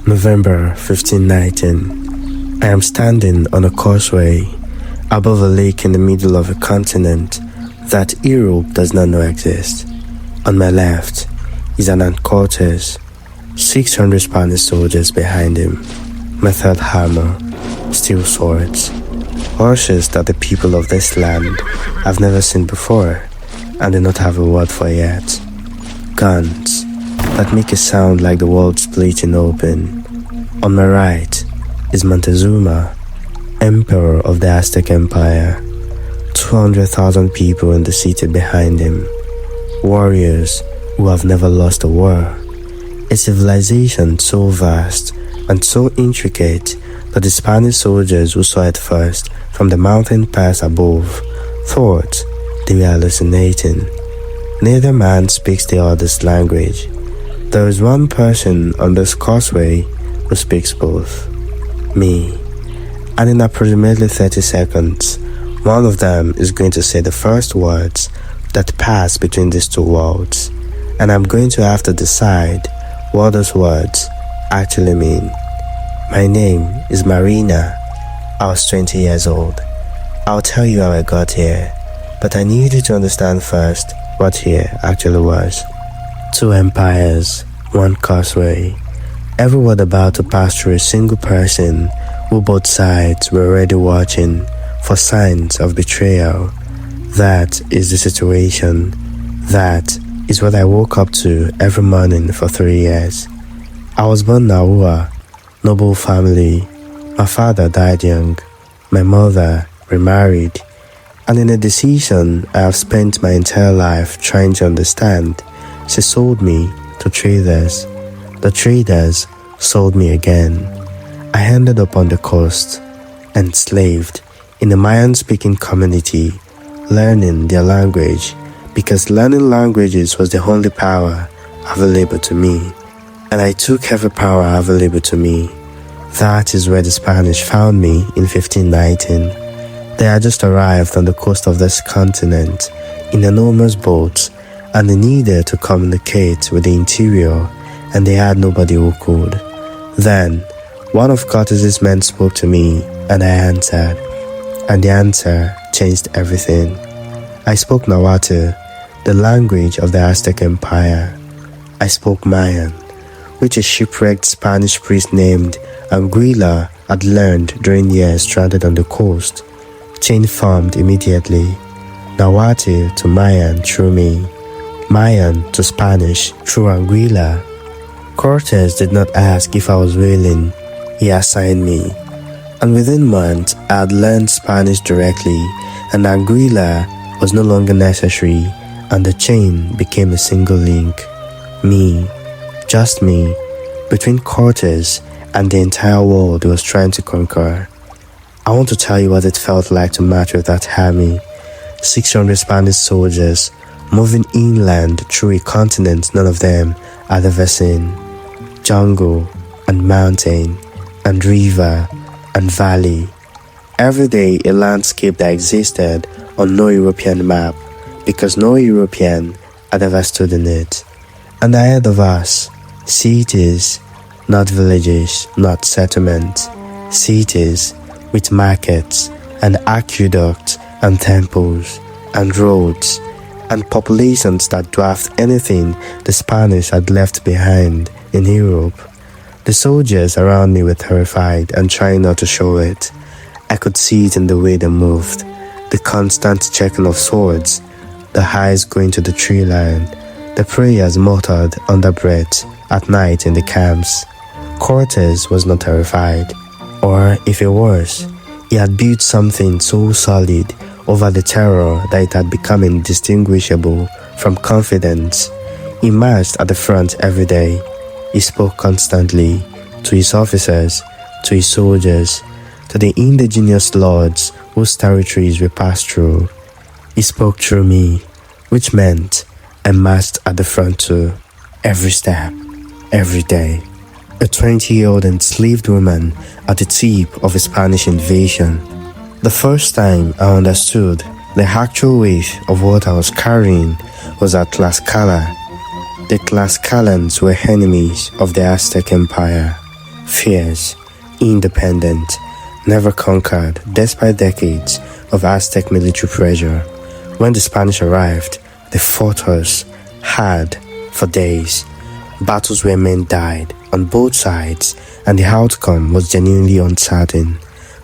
November 1519. I am standing on a causeway above a lake in the middle of a continent that Europe does not know exists. On my left is Hernán Cortés, 600 Spanish soldiers behind him, metal armor, steel swords, horses that the people of this land have never seen before and do not have a word for yet, guns that make a sound like the world splitting open. On my right is Montezuma, Emperor of the Aztec Empire, 200,000 people in the city behind him, warriors who have never lost a war, a civilization so vast and so intricate that the Spanish soldiers who saw it first from the mountain pass above thought they were hallucinating. Neither man speaks the other's language. There is one person on this causeway who speaks both, me, and in approximately 30 seconds, one of them is going to say the first words that pass between these two worlds, and I'm going to have to decide what those words actually mean. My name is Marina. I was 20 years old. I'll tell you how I got here, but I need you to understand first what here actually was. 2 empires, 1 causeway. Every word about to pass through a single person who both sides were already watching for signs of betrayal. That is the situation. That is what I woke up to every morning for 3 years. I was born Naua, noble family. My father died young. My mother remarried. And in a decision I have spent my entire life trying to understand, she sold me to traders. The traders sold me again. I ended up on the coast, enslaved, in a Mayan-speaking community, learning their language, because learning languages was the only power available to me, and I took every power available to me. That is where the Spanish found me in 1519. They had just arrived on the coast of this continent in enormous boats, and they needed to communicate with the interior, and they had nobody who could. Then, one of Cortés' men spoke to me, and I answered, and the answer changed everything. I spoke Nahuatl, the language of the Aztec Empire. I spoke Mayan, which a shipwrecked Spanish priest named Anguilla had learned during years stranded on the coast. Chain formed immediately. Nahuatl to Mayan through me, Mayan to Spanish through Anguilla. Cortés did not ask if I was willing, he assigned me. And within months I had learned Spanish directly, and Anguilla was no longer necessary, and the chain became a single link. Me, just me, between Cortés and the entire world he was trying to conquer. I want to tell you what it felt like to march with that army, 600 Spanish soldiers moving inland through a continent none of them had ever seen. Jungle and mountain and river and valley. Every day a landscape that existed on no European map, because no European had ever stood in it. And ahead of us, cities, not villages, not settlements, cities with markets and aqueducts and temples and roads and populations that dwarfed anything the Spanish had left behind in Europe. The soldiers around me were terrified and trying not to show it. I could see it in the way they moved, the constant checking of swords, the eyes going to the tree line, the prayers muttered under breath at night in the camps. Cortés was not terrified, or if he was, he had built something so solid over the terror that it had become indistinguishable from confidence. He marched at the front every day. He spoke constantly to his officers, to his soldiers, to the indigenous lords whose territories we passed through. He spoke through me, which meant I marched at the front too, every step, every day. A 20-year-old enslaved woman at the tip of a Spanish invasion. The first time I understood the actual weight of what I was carrying was at Tlaxcala. The Tlaxcalans were enemies of the Aztec Empire. fierce, independent, never conquered despite decades of Aztec military pressure. When the Spanish arrived, they fought us hard for days. Battles where men died on both sides, and the outcome was genuinely uncertain.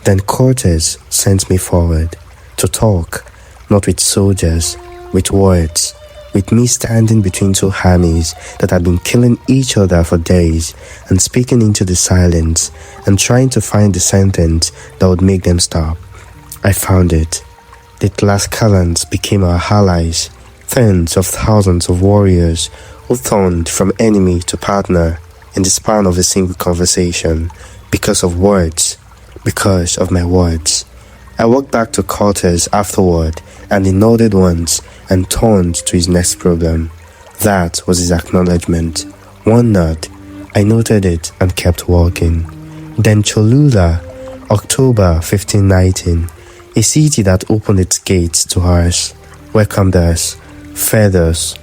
Then Cortés sent me forward to talk, not with soldiers, with words, with me standing between two armies that had been killing each other for days and speaking into the silence and trying to find the sentence that would make them stop. I found it. The Tlaxcalans became our allies, tens of thousands of warriors who turned from enemy to partner in the span of a single conversation because of words, because of my words. I walked back to Cortes afterward, and he nodded once and turned to his next problem. That was his acknowledgement. One nod. I noted it and kept walking. Then Cholula, October 1519, a city that opened its gates to us, welcomed us, fed us.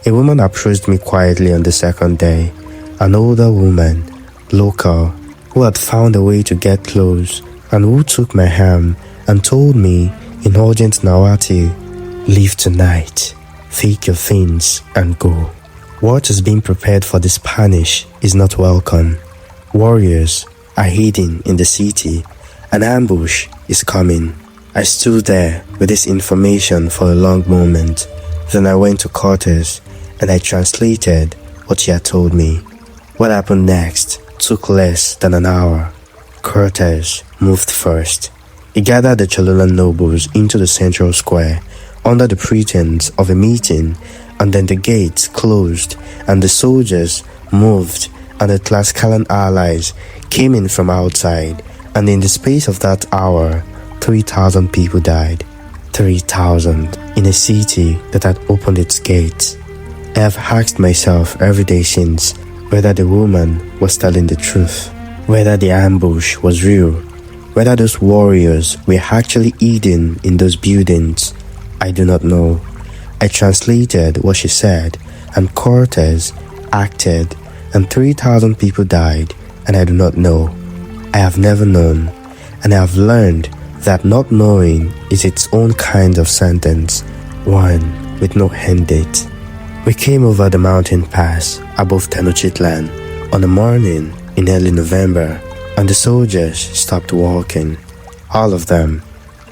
A woman approached me quietly on the second day, an older woman, local, who had found a way to get close and who took my hand and told me in urgent Nahuatl, "Leave tonight, take your things and go." What is being prepared for the Spanish is not welcome. Warriors are hiding in the city. An ambush is coming. I stood there with this information for a long moment. Then I went to Cortés and I translated what she had told me. What happened next took less than an hour. Cortés moved first. He gathered the Cholula nobles into the central square under the pretense of a meeting, and then the gates closed and the soldiers moved and the Tlaxcalan allies came in from outside, and in the space of that hour, 3,000 people died. 3,000 in a city that had opened its gates. I have asked myself every day since whether the woman was telling the truth, whether the ambush was real, whether those warriors were actually hidden in those buildings. I do not know. I translated what she said, and Cortés acted, and 3,000 people died, and I do not know. I have never known, and I have learned that not knowing is its own kind of sentence, one with no end date. We came over the mountain pass above Tenochtitlan on a morning in early November, and the soldiers stopped walking. All of them,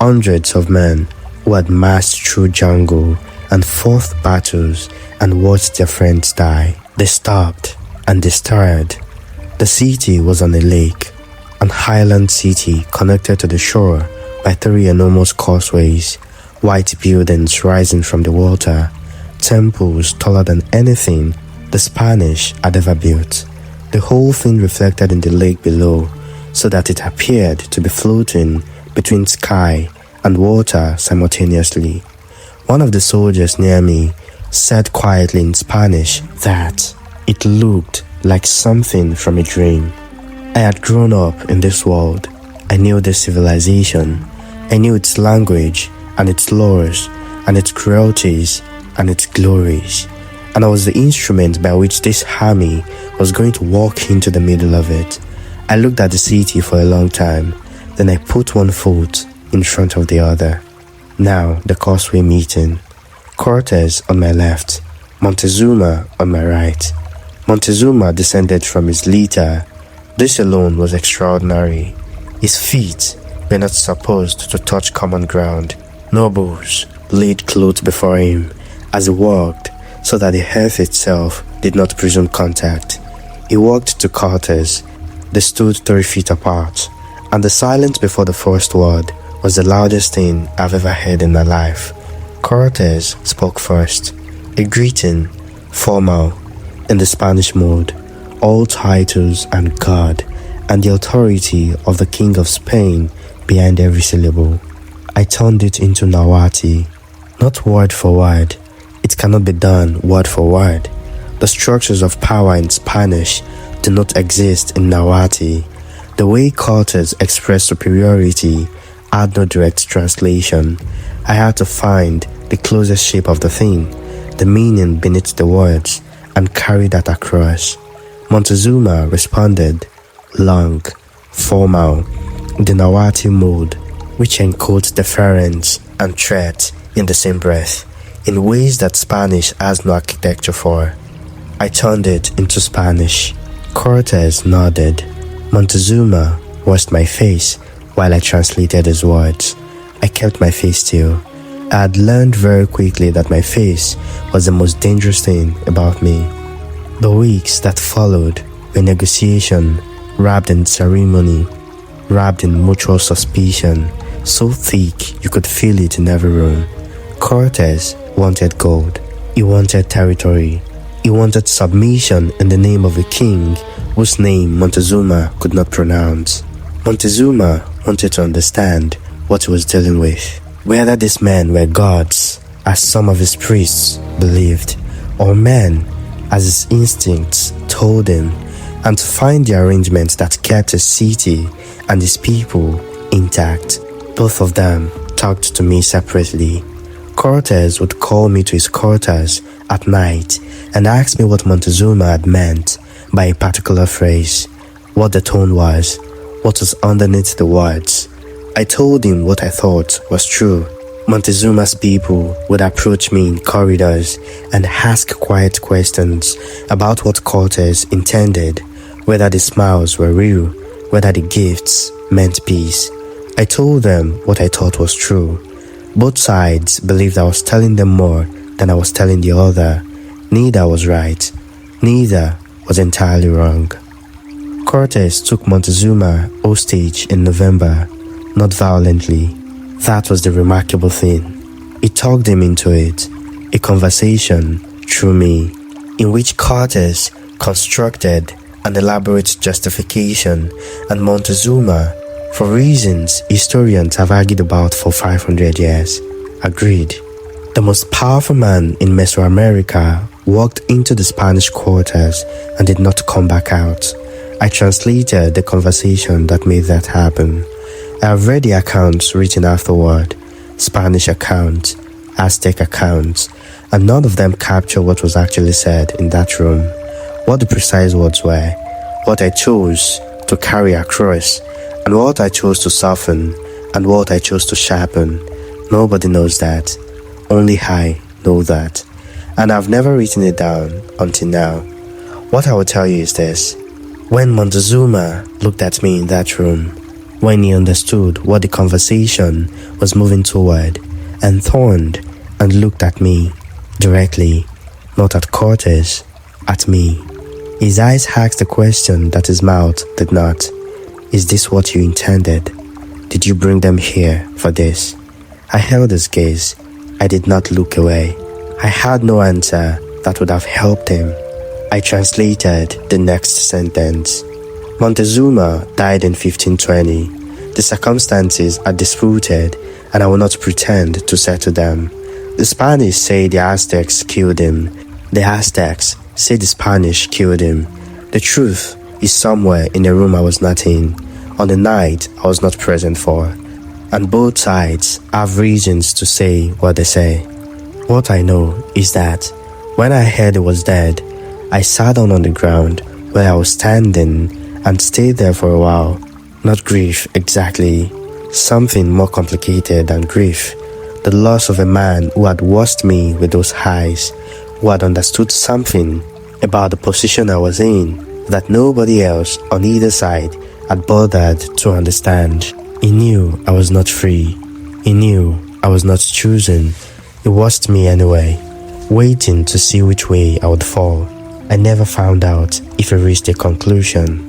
hundreds of men who had marched through jungle and fought battles and watched their friends die. They stopped and they stared. The city was on a lake, an highland city connected to the shore by 3 enormous causeways, white buildings rising from the water, temples taller than anything the Spanish had ever built. The whole thing reflected in the lake below, so that it appeared to be floating between sky and water simultaneously. One of the soldiers near me said quietly in Spanish that it looked like something from a dream. I had grown up in this world. I knew this civilization. I knew its language and its laws and its cruelties and its glories. And I was the instrument by which this army was going to walk into the middle of it. I looked at the city for a long time. Then I put one foot in front of the other. Now the causeway meeting. Cortés on my left, Montezuma on my right. Montezuma descended from his litter. This alone was extraordinary. His feet were not supposed to touch common ground. Nobles laid clothes before him as he walked, so that the earth itself did not presume contact. He walked to Cortés. They stood 3 feet apart, and the silence before the first word was the loudest thing I've ever heard in my life. Cortés spoke first, a greeting, formal, in the Spanish mode, all titles and God, and the authority of the King of Spain behind every syllable. I turned it into Nahuatl, not word for word. It cannot be done word for word. The structures of power in Spanish do not exist in Nahuatl. The way Cortés expressed superiority had no direct translation. I had to find the closest shape of the thing, the meaning beneath the words, and carry that across. Montezuma responded, long, formal, the Nahuatl mode, which encodes deference and threat in the same breath, in ways that Spanish has no architecture for. I turned it into Spanish. Cortés nodded. Montezuma washed my face while I translated his words. I kept my face still. I had learned very quickly that my face was the most dangerous thing about me. The weeks that followed were negotiation, wrapped in ceremony, wrapped in mutual suspicion, so thick you could feel it in every room. Cortés wanted gold. He wanted territory. He wanted submission in the name of a king whose name Montezuma could not pronounce. Montezuma wanted to understand what he was dealing with. Whether these men were gods, as some of his priests believed, or men, as his instincts told him, and to find the arrangements that kept his city and his people intact. Both of them talked to me separately. Cortés would call me to his quarters at night and ask me what Montezuma had meant by a particular phrase, what the tone was, what was underneath the words. I told him what I thought was true. Montezuma's people would approach me in corridors and ask quiet questions about what Cortés intended, whether the smiles were real, whether the gifts meant peace. I told them what I thought was true. Both sides believed I was telling them more than I was telling the other. Neither was right. Neither was entirely wrong. Cortés took Montezuma hostage in November, not violently. That was the remarkable thing. He talked him into it, a conversation through me, in which Cortés constructed an elaborate justification, and Montezuma, for reasons historians have argued about for 500 years, agreed. The most powerful man in Mesoamerica walked into the Spanish quarters and did not come back out. I translated the conversation that made that happen. I have read the accounts written afterward, Spanish accounts, Aztec accounts, and none of them capture what was actually said in that room, what the precise words were, what I chose to carry across, and what I chose to soften, and what I chose to sharpen. Nobody knows that. Only I know that. And I've never written it down until now. What I will tell you is this. When Montezuma looked at me in that room, when he understood what the conversation was moving toward, and turned and looked at me directly, not at Cortés, at me, his eyes asked a question that his mouth did not. Is this what you intended? Did you bring them here for this? I held his gaze. I did not look away. I had no answer that would have helped him. I translated the next sentence. Montezuma died in 1520. The circumstances are disputed, and I will not pretend to settle them. The Spanish say the Aztecs killed him. The Aztecs say the Spanish killed him. The truth is somewhere in a room I was not in, on the night I was not present for. And both sides have reasons to say what they say. What I know is that when I heard he was dead, I sat down on the ground where I was standing and stayed there for a while. Not grief exactly, something more complicated than grief. The loss of a man who had watched me with those eyes, who had understood something about the position I was in that nobody else on either side had bothered to understand. He knew I was not free. He knew I was not chosen. He watched me anyway, waiting to see which way I would fall. I never found out if he reached a conclusion.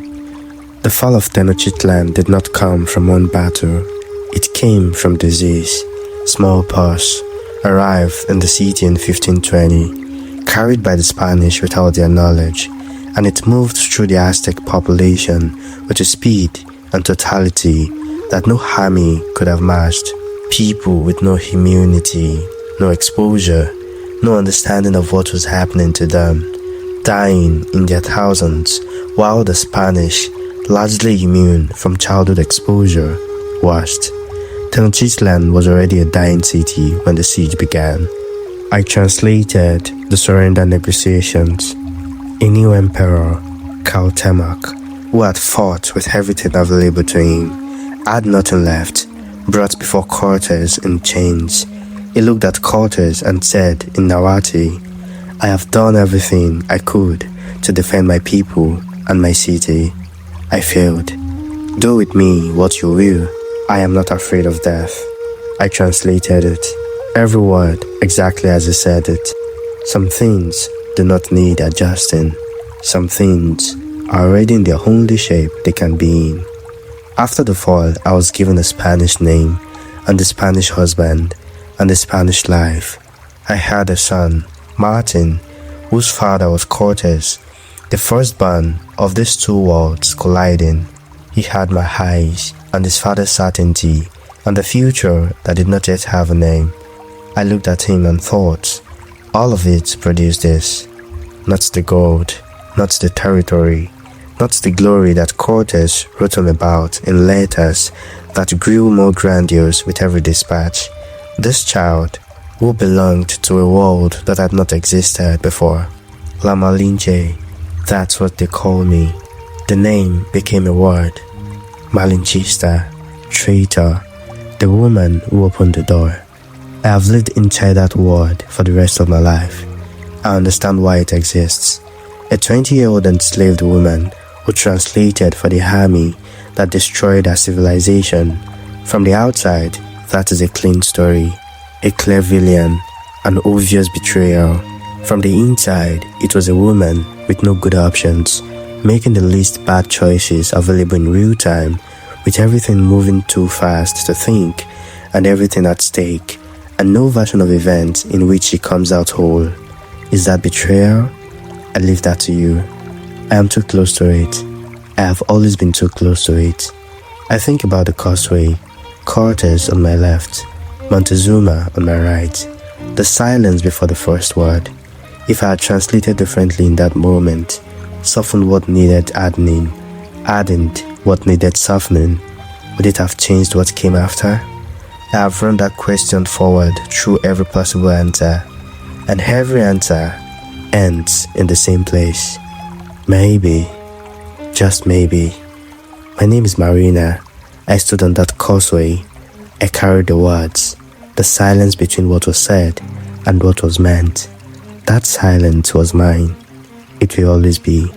The fall of Tenochtitlan did not come from one battle. It came from disease. Smallpox arrived in the city in 1520, carried by the Spanish without their knowledge, and it moved through the Aztec population with a speed and totality that no army could have matched. People with no immunity, no exposure, no understanding of what was happening to them, dying in their thousands, while the Spanish, largely immune from childhood exposure, watched. Tenochtitlan was already a dying city when the siege began. I translated the surrender negotiations. A new emperor, Cuauhtémoc, who had fought with everything available to him, had nothing left, brought before Cortes in chains. He looked at Cortes and said in Nahuatl, "I have done everything I could to defend my people and my city. I failed. Do with me what you will. I am not afraid of death." I translated it, every word exactly as he said it. Some things do not need adjusting. Some things are already in their only shape they can be in. After the fall, I was given a Spanish name, and a Spanish husband, and a Spanish life. I had a son, Martin, whose father was Cortés, the firstborn of these two worlds colliding. He had my eyes, and his father's certainty, and the future that did not yet have a name. I looked at him and thought, all of it produced this. Not the gold, not the territory, not the glory that Cortés wrote him about in letters that grew more grandiose with every dispatch. This child, who belonged to a world that had not existed before. La Malinche, that's what they call me. The name became a word. Malinchista, traitor, the woman who opened the door. I have lived inside that word for the rest of my life. I understand why it exists. A 20-year-old enslaved woman who translated for the army that destroyed our civilization. From the outside, that is a clean story, a clear villain, an obvious betrayal. From the inside, it was a woman with no good options, making the least bad choices available in real time, with everything moving too fast to think and everything at stake, and no version of events in which she comes out whole. Is that betrayal? I leave that to you. I am too close to it. I have always been too close to it. I think about the causeway, Cortes on my left, Montezuma on my right, the silence before the first word. If I had translated differently in that moment, softened what needed adding, hardened what needed softening, would it have changed what came after? I have run that question forward through every possible answer, and every answer ends in the same place. Maybe, just maybe. My name is Marina. I stood on that causeway. I carried the words, the silence between what was said and what was meant. That silence was mine. It will always be.